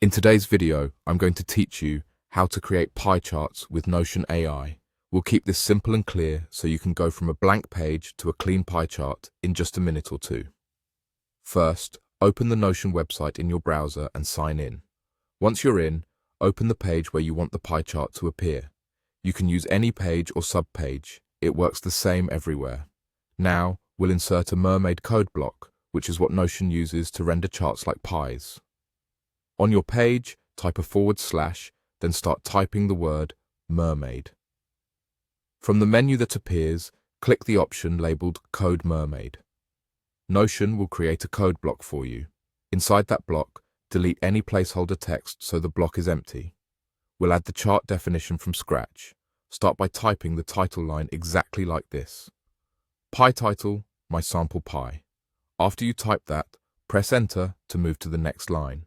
In today's video, I'm going to teach you how to create pie charts with Notion AI. We'll keep this simple and clear so you can go from a blank page to a clean pie chart in just a minute or two. First, open the Notion website in your browser and sign in. Once you're in, open the page where you want the pie chart to appear. You can use any page or sub-page. It works the same everywhere. Now, we'll insert a mermaid code block, which is what Notion uses to render charts like pies. On your page, type a /, then start typing the word mermaid. From the menu that appears, click the option labeled Code Mermaid. Notion will create a code block for you. Inside that block, delete any placeholder text so the block is empty. We'll add the chart definition from scratch. Start by typing the title line exactly like this. Pie title, my sample pie. After you type that, press Enter to move to the next line.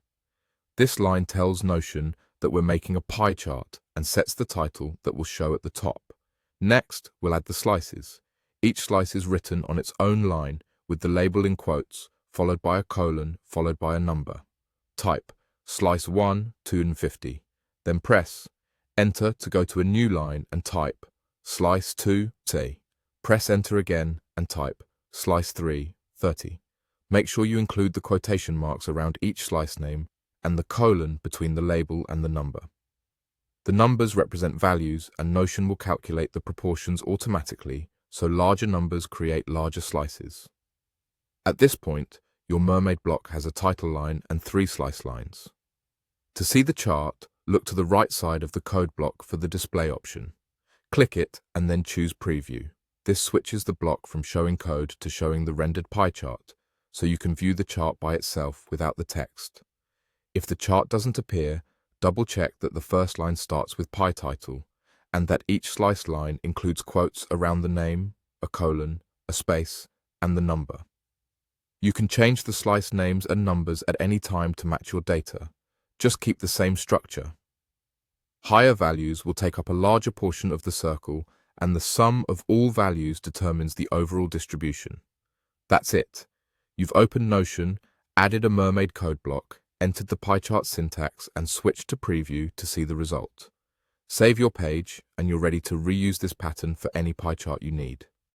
This line tells Notion that we're making a pie chart and sets the title that will show at the top. Next, we'll add the slices. Each slice is written on its own line with the label in quotes, followed by a colon, followed by a number. Type slice 1, 2 and 50. Then press Enter to go to a new line and type slice 2, say. Press Enter again and type slice 3, 30. Make sure you include the quotation marks around each slice name and the colon between the label and the number. The numbers represent values and Notion will calculate the proportions automatically, so larger numbers create larger slices. At this point, your mermaid block has a title line and 3 slice lines. To see the chart, look to the right side of the code block for the display option. Click it and then choose Preview. This switches the block from showing code to showing the rendered pie chart, so you can view the chart by itself without the text. If the chart doesn't appear, double-check that the first line starts with pie title and that each slice line includes quotes around the name, a colon, a space, and the number. You can change the slice names and numbers at any time to match your data. Just keep the same structure. Higher values will take up a larger portion of the circle, and the sum of all values determines the overall distribution. That's it. You've opened Notion, added a mermaid code block, entered the pie chart syntax, and switched to Preview to see the result. Save your page, and you're ready to reuse this pattern for any pie chart you need.